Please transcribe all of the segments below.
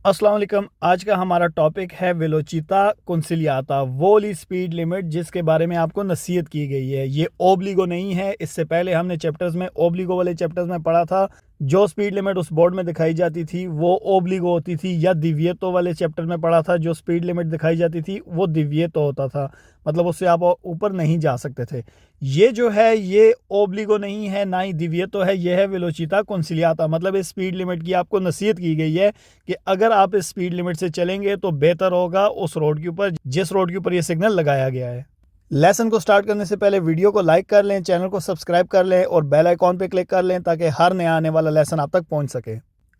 अस्सलाम वालेकुम। आज का हमारा टॉपिक है वेलोचिता कंसिलियाता, वो वाली स्पीड लिमिट जिसके बारे में आपको नसीहत की गई है। ये ओब्लिगो नहीं है। इससे पहले हमने चैप्टर्स में ओब्लिगो वाले चैप्टर्स में पढ़ा था। जो स्पीड लिमिट उस बोर्ड में दिखाई जाती थी वो ओब्लिगो होती थी, या दिव्यतो वाले चैप्टर में पढ़ा था जो स्पीड लिमिट दिखाई जाती थी वो दिव्यतो होता था, मतलब उससे आप ऊपर नहीं जा सकते थे। ये जो है ये ओब्लिगो नहीं है, ना ही दिव्यतो है, ये है वेलोचिता कंसिलियाता। मतलब इस स्पीड लिमिट की आपको नसीहत की गई है कि अगर आप इस स्पीड लिमिट से चलेंगे तो बेहतर होगा उस रोड के ऊपर जिस रोड के ऊपर ये सिग्नल लगाया गया है। लेसन को स्टार्ट करने से पहले वीडियो को लाइक कर लें, चैनल को सब्सक्राइब कर लें और बेल आइकॉन पे क्लिक कर लें ताकि हर नया आने वाला लेसन आप तक पहुंच सके।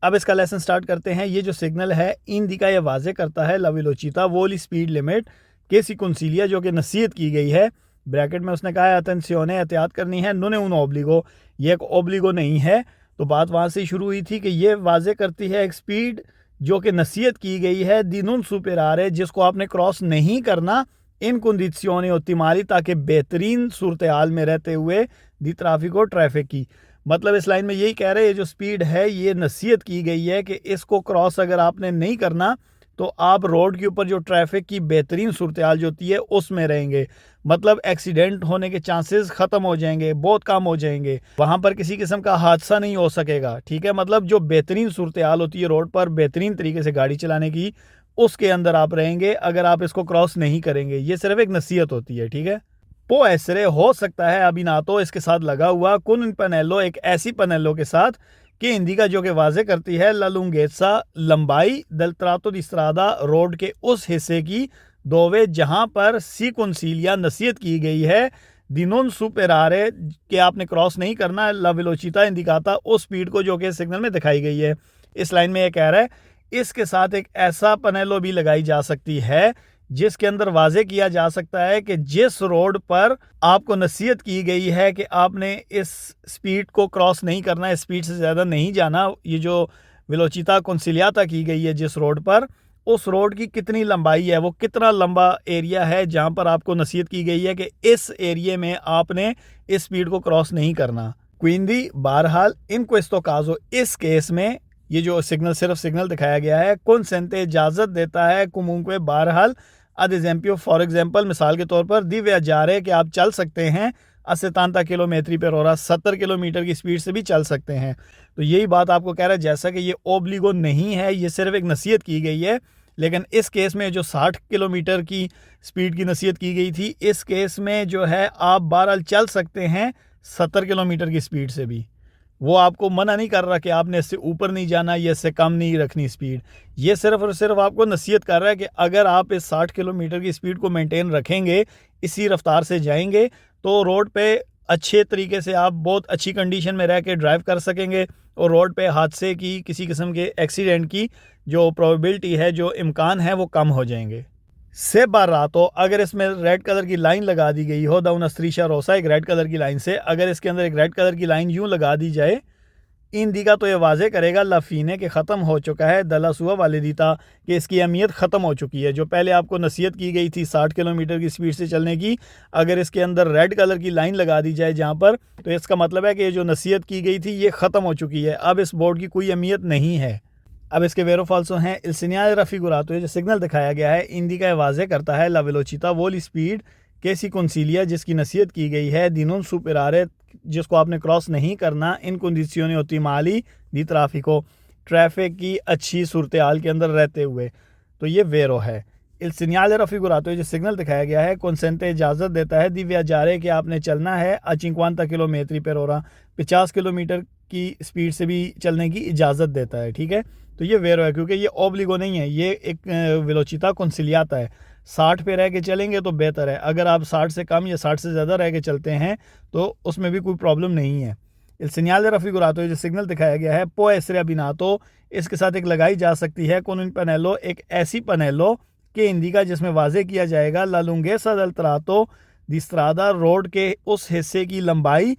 अब इसका लेसन स्टार्ट करते हैं। ये जो सिग्नल है इंडिका ये वाजे करता है ला वेलोचिता वो वाली स्पीड लिमिट के सी कंसिलिया, जो कि नसीहत की गई है। ब्रैकेट में उसने कहा है अटेंसियोने, एहतियात करनी है, नोने उन ओब्लिगो, ये एक ओब्लिगो नहीं है। तो बात वहाँ से शुरू हुई थी कि ये वाजे करती है एक स्पीड जो कि नसीहत की गई है दिनुन सुपेरारे, जिसको आपने क्रॉस नहीं करना इन कंडीशनों ऑप्टिमली, ताकि बेहतरीन सूरत हाल में रहते हुए दी ट्रैफिक ट्रैफिक की। मतलब इस लाइन में यही कह रहे हैं जो स्पीड है ये नसीहत की गई है कि इसको क्रॉस अगर आपने नहीं करना तो आप रोड के ऊपर जो ट्रैफिक की बेहतरीन सूरत हाल जो होती है उसमें रहेंगे। मतलब एक्सीडेंट होने के चांसेस ख़त्म हो जाएंगे, बहुत कम हो जाएंगे, वहाँ पर किसी किस्म का हादसा नहीं हो सकेगा। ठीक है, मतलब जो बेहतरीन सूरत हाल होती है रोड पर बेहतरीन तरीके से गाड़ी चलाने की, उसके अंदर आप रहेंगे अगर आप इसको क्रॉस नहीं करेंगे। ये सिर्फ एक नसीहत होती है। ठीक है, पो ऐसरे हो सकता है अभी ना तो इसके साथ लगा हुआ कुन पनेलो, एक ऐसी पनेलो के साथ कि इंडिका जो कि वाजे करती है ला लुंगेसा, लंबाई दल ट्रातो दी स्ट्रादा, रोड के उस हिस्से की दोवे जहां पर सी कंसिलिया नसीहत की गई है दिनोन सुपेरारे कि आपने क्रॉस नहीं करना, ला वेलोचिता इंडिकाता उस स्पीड को जो कि सिग्नल में दिखाई गई है। इस लाइन में ये कह रहा है इसके साथ एक ऐसा पनेलो भी लगाई जा सकती है जिसके अंदर वाजे किया जा सकता है कि जिस रोड पर आपको नसीहत की गई है कि आपने इस स्पीड को क्रॉस नहीं करना, इस स्पीड से ज़्यादा नहीं जाना, ये जो वेलोचिता कंसिलियाता की गई है जिस रोड पर, उस रोड की कितनी लंबाई है, वो कितना लंबा एरिया है जहां पर आपको नसीहत की गई है कि इस एरिया में आपने इस स्पीड को क्रॉस नहीं करना। क्विंदी बहरहाल इन क्वेस्तो काजो, इस केस में ये जो सिग्नल सिर्फ सिग्नल दिखाया गया है कौन इजाज़त देता है कुमुंक्वे बहरहाल अद एग्जाम्पल, फॉर एग्जाम्पल मिसाल के तौर पर दिव्या जा रहे कि आप चल सकते हैं 70 किलोमीटर पर और 70 किलोमीटर की स्पीड से भी चल सकते हैं। तो यही बात आपको कह रहा है जैसा कि ये ओब्लिगो नहीं है, ये सिर्फ एक नसीहत की गई है। लेकिन इस केस में जो 60 किलोमीटर की स्पीड की नसीहत की गई थी, इस केस में जो है आप बहरहाल चल सकते हैं 70 किलोमीटर की स्पीड से भी। वो आपको मना नहीं कर रहा कि आपने इससे ऊपर नहीं जाना या इससे कम नहीं रखनी स्पीड। ये सिर्फ और सिर्फ आपको नसीहत कर रहा है कि अगर आप इस 60 किलोमीटर की स्पीड को मेंटेन रखेंगे, इसी रफ्तार से जाएंगे, तो रोड पे अच्छे तरीके से आप बहुत अच्छी कंडीशन में रह के ड्राइव कर सकेंगे और रोड पे हादसे की, किसी किस्म के एक्सीडेंट की जो प्रोबेबिलिटी है, जो इम्कान है, वो कम हो जाएंगे। से बार रातो अगर इसमें रेड कलर की लाइन लगा दी गई हो, दाउन अस्त्रीशा रोसा, एक रेड कलर की लाइन से अगर इसके अंदर एक रेड कलर की लाइन यूं लगा दी जाए इंडिका, तो ये वाजे करेगा लफीने के ख़त्म हो चुका है दलासुआ वालिदीता, कि इसकी अहमियत ख़त्म हो चुकी है। जो पहले आपको नसीहत की गई थी 60 किलोमीटर की स्पीड से चलने की, अगर इसके अंदर रेड कलर की लाइन लगा दी जाए जहाँ पर, तो इसका मतलब है कि ये जो नसीहत की गई थी ये ख़त्म हो चुकी है, अब इस बोर्ड की कोई अहमियत नहीं है। अब इसके वेरो फाल्सो हैं इल सिग्नल रफिगुरातो, जो सिग्नल दिखाया गया है इंडिका वाजे करता है ला वेलोचिता वो वाली स्पीड केसी कंसिलिया जिसकी नसीहत की गई है दिनों सुपेरारे, जिसको आपने क्रॉस नहीं करना इन कंडीशनों ऑप्टिमली दी ट्रैफिको, ट्रैफिक की अच्छी सूरत हाल के अंदर रहते हुए। तो ये वेरो है इल सिग्नल रफिगुरातो, जो सिग्नल दिखाया गया है कौनसेंटे इजाज़त देता है दिव्या जा रहे कि आपने चलना है 50 किलोमीटर पर हो रहा, 50 किलोमीटर की स्पीड से भी चलने की इजाज़त देता है। ठीक है, तो ये वेरो है क्योंकि ये ओब्लिगो नहीं है, ये एक वेलोचिता कंसिलियाता है। 60 पे रह के चलेंगे तो बेहतर है, अगर आप 60 से कम या 60 से ज़्यादा रह के चलते हैं तो उसमें भी कोई प्रॉब्लम नहीं है। इल सिग्नल रफिगुरातो, जो सिग्नल दिखाया गया है पो एसरे बिना, तो इसके साथ एक लगाई जा सकती है कौन पनेलो, एक ऐसी पनेलो के इंडिका जिसमें वाजे किया जाएगा ला लुंगेसा दल ट्रातो दी स्ट्रादा, रोड के उस हिस्से की लंबाई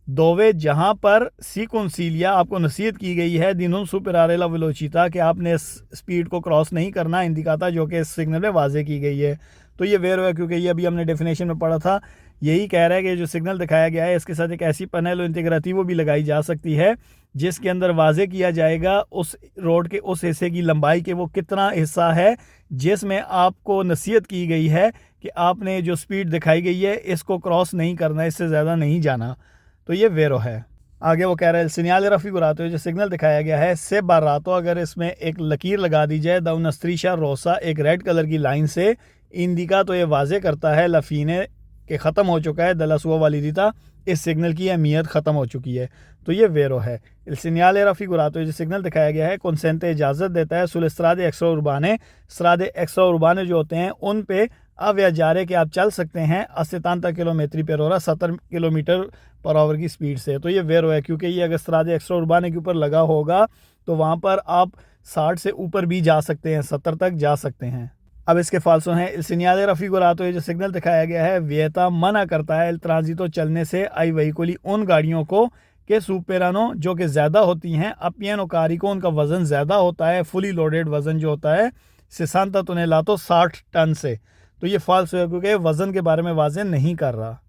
दोवे जहां पर सी कंसिलिया आपको नसीहत की गई है दिनों सुपेरारे ला वेलोचिता कि आपने स्पीड को क्रॉस नहीं करना इंडिकाता, जो कि इस सिग्नल में वाजे की गई है। तो ये वेरो है क्योंकि ये अभी हमने डेफिनेशन में पढ़ा था, यही कह रहा है कि जो सिग्नल दिखाया गया है इसके साथ एक ऐसी पैनल इंटीग्रेटिवो भी लगाई जा सकती है जिसके अंदर वाजे किया जाएगा उस रोड के उस हिस्से की लंबाई के वो कितना हिस्सा है जिसमें आपको नसीहत की गई है कि आपने जो स्पीड दिखाई गई है इसको क्रॉस नहीं करना, इससे ज़्यादा नहीं जाना। तो ये वेरो है। आगे वो कह रहा है सिग्नल रफिगुरातो, जो सिग्नल दिखाया गया है से बारातो, अगर इसमें एक लकीर लगा दी जाए द नस्त्रीशा रोसा एक रेड कलर की लाइन से इंदिका, तो ये वाजे करता है लफीने के ख़त्म हो चुका है दलासुआ वालिदिता, इस सिग्नल की अहमियत ख़त्म हो चुकी है। तो ये वेरो है। सिग्नल रफिगुरातो जो सिग्नल दिखाया गया है कंसेंटे इजाज़त देता है सुल स्त्रादे एक्स्ट्रा उर्बाने, स्त्रादे एक्स्ट्रा उर्बाने जो होते हैं उन पे अब या जारे के आप चल सकते हैं 80 किलोमीटर पर हो 70 किलोमीटर पर आवर की स्पीड से। तो ये वेरो है क्योंकि ये अगर स्त्रादे एक्स्ट्रा उर्बाने के ऊपर लगा होगा तो वहाँ पर आप 60 से ऊपर भी जा सकते हैं, 70 तक जा सकते हैं। अब इसके फाल्सो हैं इल सिग्नल रफिगुरातो, जो सिग्नल दिखाया गया है वियता मना करता है इल ट्रांजितो चलने से आई वहीकुली उन गाड़ियों को के सुपेरानो जो कि ज़्यादा होती हैं अपियनो कारी को, उनका वज़न ज़्यादा होता है, फुली लोडेड वज़न जो होता है सिसानता तुने लातो 60 टन से। तो ये फाल्सो है क्योंकि वज़न के बारे में वाजे नहीं कर रहा।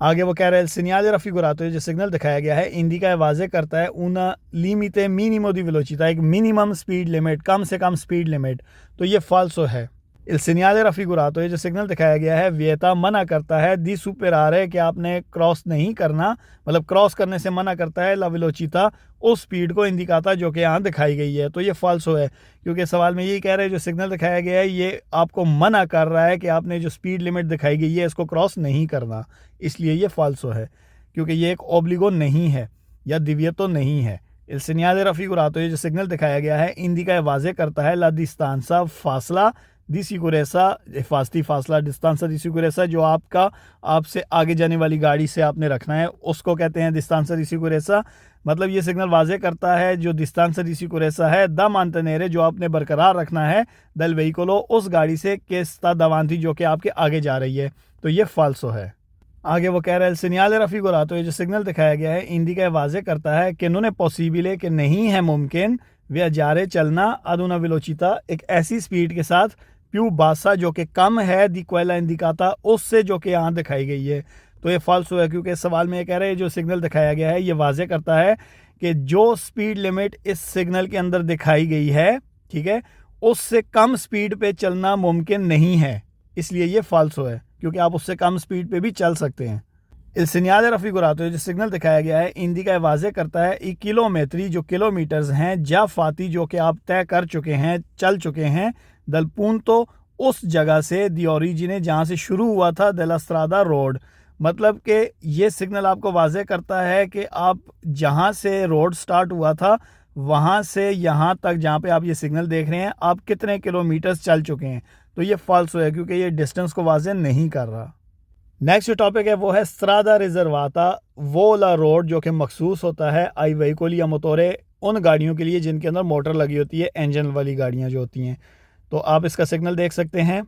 आगे वो कह रहे हैं सिग्नल रफिगुरातो, जो सिग्नल दिखाया गया है इंडिका वाजे करता है una limite minimo di velocità, एक मिनिमम स्पीड लिमिट, कम से कम स्पीड लिमिट। तो ये फाल्सो है। इल सिग्नल रफिगुरातो, जो सिग्नल दिखाया गया है वियता मना करता है दी सुपेरारे कि आपने क्रॉस नहीं करना, मतलब क्रॉस करने से मना करता है ला वेलोचिता उस स्पीड को इंदिकाता जो कि यहाँ दिखाई गई है। तो ये फाल्सो है क्योंकि सवाल में यही कह रहे हैं जो सिग्नल दिखाया गया है ये आपको मना कर रहा है कि आपने जो स्पीड लिमिट दिखाई गई है इसको क्रॉस नहीं करना, इसलिए ये फाल्सो है क्योंकि ये एक ओब्लिगो नहीं है या दिव्यतो नहीं है। इल सिग्नल रफिगुरातो, जो सिग्नल दिखाया गया है इंदिका वाजे करता है ला डिस्टेंसा फासला दी सिक्योरेसा, हिफाजती फासला डिस्टेंसा दी सिक्योरेसा, जो आपका आपसे आगे जाने वाली गाड़ी से आपने रखना है उसको कहते हैं डिस्टेंसा दी सिक्योरेसा। मतलब ये सिग्नल वाजे करता है जो डिस्टेंसा दी सिक्योरेसा है द मांटेनेरे जो आपने बरकरार रखना है दल वेहिकोलो उस गाड़ी से के स्ता दवांती जो कि आपके आगे जा रही है। तो ये फाल्सो है। आगे वो कह रहा है सिग्नल रफिगुरातो, जो सिग्नल दिखाया गया है इंडिका वाजे करता है कि नोने पॉसिबल कि नहीं है मुमकिन वे जारे चलना अदुना वेलोचिता एक ऐसी स्पीड के साथ प्यू बासा जो कि कम है दी क्वेला इंदिकाता उससे जो कि यहाँ दिखाई गई है। तो ये फाल्सो है क्योंकि सवाल में ये कह रहे हैं जो सिग्नल दिखाया गया है ये वाजे करता है कि जो स्पीड लिमिट इस सिग्नल के अंदर दिखाई गई है, ठीक है, उससे कम स्पीड पे चलना मुमकिन नहीं है, इसलिए ये फाल्सो है क्योंकि आप उससे कम स्पीड पे भी चल सकते हैं। इस सिग्नल रफिगुरातो, जो सिग्नल दिखाया गया है इंदिका वाजे करता है ई किलोमीटरी जो किलोमीटर्स हैं जा फाती जो कि आप तय कर चुके हैं, चल चुके हैं दलपून तो उस जगह से दी ओरिजिने जहाँ से शुरू हुआ था दलास्त्रादा रोड। मतलब कि ये सिग्नल आपको वाजे करता है कि आप जहाँ से रोड स्टार्ट हुआ था वहाँ से यहाँ तक जहाँ पे आप ये सिग्नल देख रहे हैं आप कितने किलोमीटर्स चल चुके हैं। तो ये फाल्सो है क्योंकि ये डिस्टेंस को वाजे नहीं कर रहा। नेक्स्ट जो टॉपिक है वो है स्त्रादा रिजर्वाता, वो ला रोड जो कि मखसूस होता है आई वहीकोली या मोटोरे उन गाड़ियों के लिए जिनके अंदर मोटर लगी होती है, इंजन वाली गाड़ियाँ जो होती हैं। तो आप इसका सिग्नल देख सकते हैं।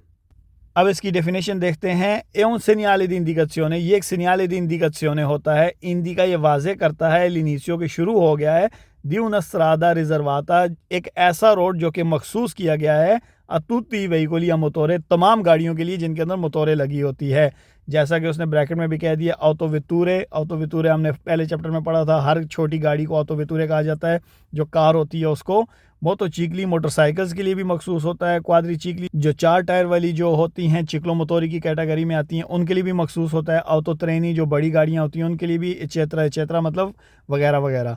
अब इसकी डेफिनेशन देखते हैं। ए un segnale di indicazione, ये एक segnale di indicazione होता है। इंडिका ये वाजे करता है लिनीसियो के शुरू हो गया है दी una strada riservata, एक ऐसा रोड जो कि मखसूस किया गया है a tutti i veicoli a motore, तमाम गाड़ियों के लिए जिनके अंदर मोटोरे लगी होती है। जैसा कि उसने ब्रैकेट में भी कह दिया ऑटोवितूरे हमने पहले चैप्टर में पढ़ा था, हर छोटी गाड़ी को ऑटोवितूरे कहा जाता है। जो कार होती है उसको मोटोचिकली मोटरसाइकिल्स के लिए भी मखसूस होता है। क्वाड्रीचिकली जो 4 टायर वाली जो होती हैं चिक्लो मोटोरी की कैटेगरी में आती हैं उनके लिए भी मखसूस होता है। ऑटो ट्रेनी जो बड़ी गाड़ियाँ होती हैं उनके लिए भी चेत्रा मतलब वगैरह वगैरह।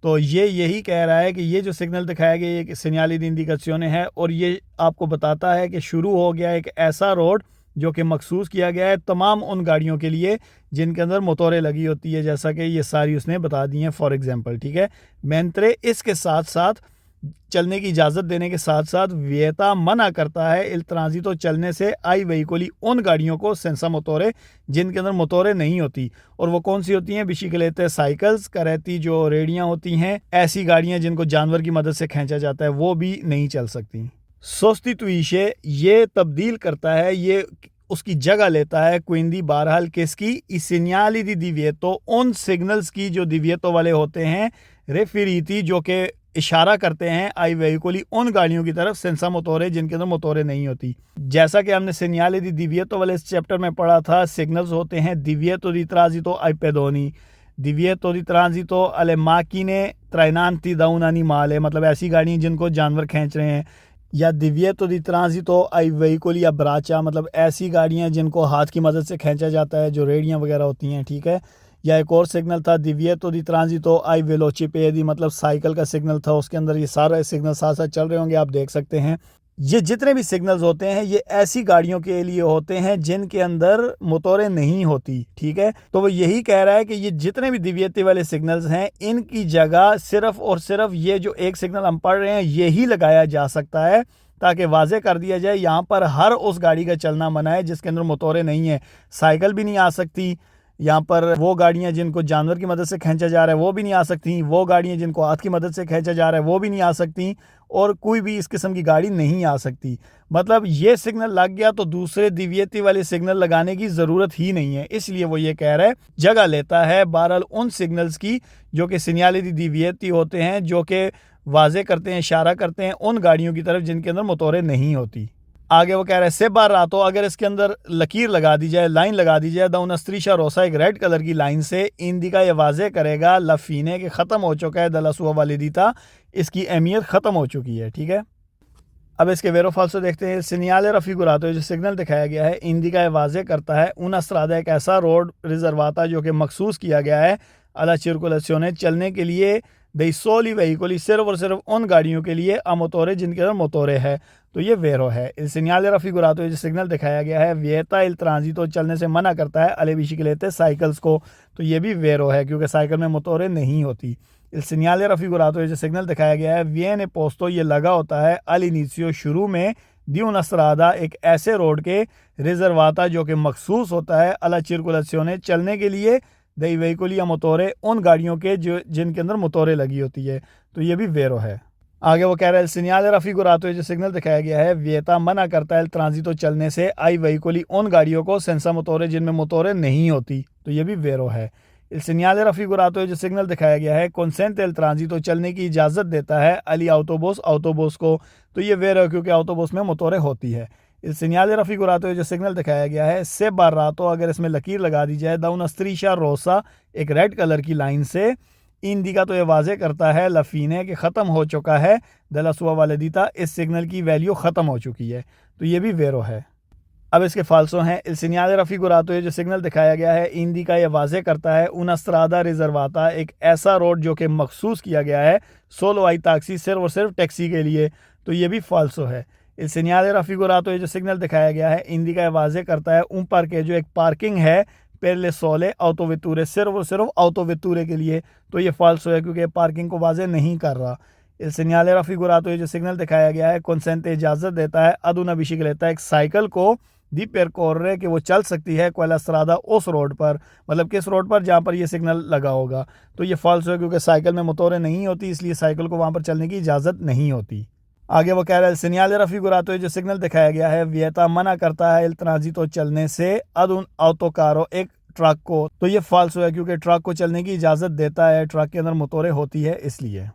तो ये यही कह रहा है कि ये जो सिग्नल दिखाया गया ये सिग्नल दी इंडिकेशने है और ये आपको बताता है कि शुरू हो गया एक ऐसा रोड जो कि मखसूस किया गया है तमाम उन गाड़ियों के लिए जिनके अंदर मोटोरें लगी होती है, जैसा कि ये सारी उसने बता दी हैं फॉर एग्जांपल, ठीक है। मेंत्रे इसके साथ साथ चलने की इजाज़त देने के साथ साथ वियता मना करता है इल ट्रांजितो चलने से आई वहीकोली उन गाड़ियों को सेंसा मोटोरे जिनके अंदर मोटोरें नहीं होती। और वो कौन सी होती हैं? बिसिकलेटे, साइकिल्स, करेती जो रेडियाँ होती हैं, ऐसी गाड़ियाँ जिनको जानवर की मदद से खींचा जाता है वो भी नहीं चल सकती। सोस्टिट्यूइशे ये तब्दील करता है, ये उसकी जगह लेता है क्विंदी बहरहाल किसकी? इस सिग्नली दी दिव्यतो, उन सिग्नल्स की जो दिव्यतो वाले होते हैं, रेफिरीती जो कि इशारा करते हैं आई वेहिकोली उन गाड़ियों की तरफ सेंसा मोटोरे जिनके अंदर मोटोरे नहीं होती। जैसा कि हमने सेgnale di divieto वाले इस चैप्टर में पढ़ा था, सिग्नल्स होते हैं divieto di transito ai pedoni, divieto di transito alle macchine trainanti da un animale, मतलब ऐसी गाड़ियाँ जिनको जानवर खींच रहे हैं, या divieto di transito ai veicoli a braccia, मतलब ऐसी गाड़ियाँ जिनको हाथ की मदद से खींचा जाता है, जो रेडियाँ वगैरह होती हैं, ठीक है। या एक और सिग्नल था divieto di transito ai velocipedi, मतलब साइकिल का सिग्नल था, उसके अंदर ये सारे सिग्नल साथ साथ चल रहे होंगे, आप देख सकते हैं। ये जितने भी सिग्नल्स होते हैं ये ऐसी गाड़ियों के लिए होते हैं जिनके अंदर मोटोरें नहीं होती, ठीक है। तो वो यही कह रहा है कि ये जितने भी दिव्यति वाले सिग्नल्स हैं इनकी जगह सिर्फ और सिर्फ ये जो एक सिग्नल हम पढ़ रहे हैं यही लगाया जा सकता है, ताकि वाजे कर दिया जाए यहाँ पर हर उस गाड़ी का चलना मना है जिसके अंदर मोटोरें नहीं है। साइकिल भी नहीं आ सकती यहाँ पर, वो गाड़ियाँ जिनको जानवर की मदद से खींचा जा रहा है वो भी नहीं आ सकती, वो गाड़ियाँ जिनको हाथ की मदद से खींचा जा रहा है वो भी नहीं आ सकती, और कोई भी इस किस्म की गाड़ी नहीं आ सकती। मतलब ये सिग्नल लग गया तो दूसरे दिव्यति वाले सिग्नल लगाने की ज़रूरत ही नहीं है, इसलिए वो ये कह रहा है जगह लेता है बहरहाल उन सिग्नल्स की जो कि segnale di divieto होते हैं, जो कि वाजे करते हैं, इशारा करते हैं उन गाड़ियों की तरफ जिनके अंदर मोटोरें नहीं होती। आगे वो कह रहा है से बार रातो, अगर इसके अंदर लकीर लगा दी जाए, लाइन लगा दी जाए, दाउन स्त्रीशा रोसा एक रेड कलर की लाइन से, इंडिका ये वाजे करेगा लफीने के ख़त्म हो चुका है दलासुआ वालिदीता, इसकी अहमियत ख़त्म हो चुकी है, ठीक है। अब इसके वेरो फाल्सो देखते हैं। segnale raffigurato, जो सिग्नल दिखाया गया है, इंडिका ये वाजे करता है una strada, एक ऐसा रोड रिजर्वाता जो कि मखसूस किया गया है alla circolazione, चलने के लिए, dei soli veicoli, सिर्फ और सिर्फ उन गाड़ियों के लिए, a motore, जिनके अंदर मोटोरे है। तो ये वेरो है। il segnale raffigurato, जो सिग्नल दिखाया गया है, vieta il transito, चलने से मना करता है alle biciclette, साइकिल्स को, तो ये भी वेरो है क्योंकि साइकिल में मोटोरे नहीं होती। il segnale raffigurato, जो सिग्नल दिखाया गया है, viene posto, ये लगा होता है all'inizio, शुरू में, di una strada, एक ऐसे रोड के, रिजर्वाता, जो कि मखसूस होता है alla circolazione, चलने के लिए, dei veicoli a motore, उन गाड़ियों के जो जिनके अंदर मोटोरे लगी होती है, तो ये भी वेरो है। आगे वो कह रहा है segnale raffigurato, जो सिग्नल दिखाया गया है, vieta, मना करता है ट्रांजितो, चलने से, ai veicoli, उन गाड़ियों को, senza motore, जिनमें मोटोरे नहीं होती, तो ये भी वेरो है। il segnale raffigurato, जो सिग्नल दिखाया गया है, consente il transito, चलने की इजाज़त देता है, agli autobus, autobus को, तो ये वेरो है क्योंकि autobus में मोटोरे होती है। il segnale raffigurato, जो सिग्नल दिखाया गया है, से barrato, अगर इसमें लकीर लगा दी जाए, da una striscia rossa, एक रेड कलर की लाइन से, इंडिका, तो ये वाजे करता है लफीने कि ख़त्म हो चुका है दला सुआ वालिदीता, इस सिग्नल की वैल्यू ख़त्म हो चुकी है, तो ये भी वेरो है। अब इसके फाल्सो हैं। il segnale raffigurato, जो सिग्नल दिखाया गया है, इंडिका, ये वाजे करता है una strada riservata, एक ऐसा रोड जो कि मखसूस किया गया है solo ai taxi, सिर्फ और सिर्फ टैक्सी के लिए, तो ये भी फाल्सो है। il segnale raffigurato, जो सिग्नल दिखाया गया है, इंडिका, ये वाजे करता है un parcheggio, जो एक पार्किंग है, per le sole autovetture, सिर्फ और सिर्फ autovetture के लिए, तो ये फाल्सो है क्योंकि पार्किंग को वाजे नहीं कर रहा। il segnale raffigurato, जो सिग्नल दिखाया गया है, consente, इजाज़त देता है ad una bicicletta, एक साइकिल को, दी percorrere, कि वो चल सकती है quella strada, उस रोड पर, मतलब किस रोड पर जहाँ पर ये सिग्नल लगा होगा, तो ये फाल्सो है क्योंकि साइकिल में मोटोरें नहीं होती, इसलिए साइकिल को वहाँ पर चलने की इजाज़त नहीं होती। आगे वो कह रहा है segnale raffigurato, जो सिग्नल दिखाया गया है, vieta, मना करता है il transito, चलने से, ad un autocarro, एक ट्रक को, तो ये फाल्सो है क्योंकि ट्रक को चलने की इजाज़त देता है, ट्रक के अंदर मोटोरें होती है इसलिए।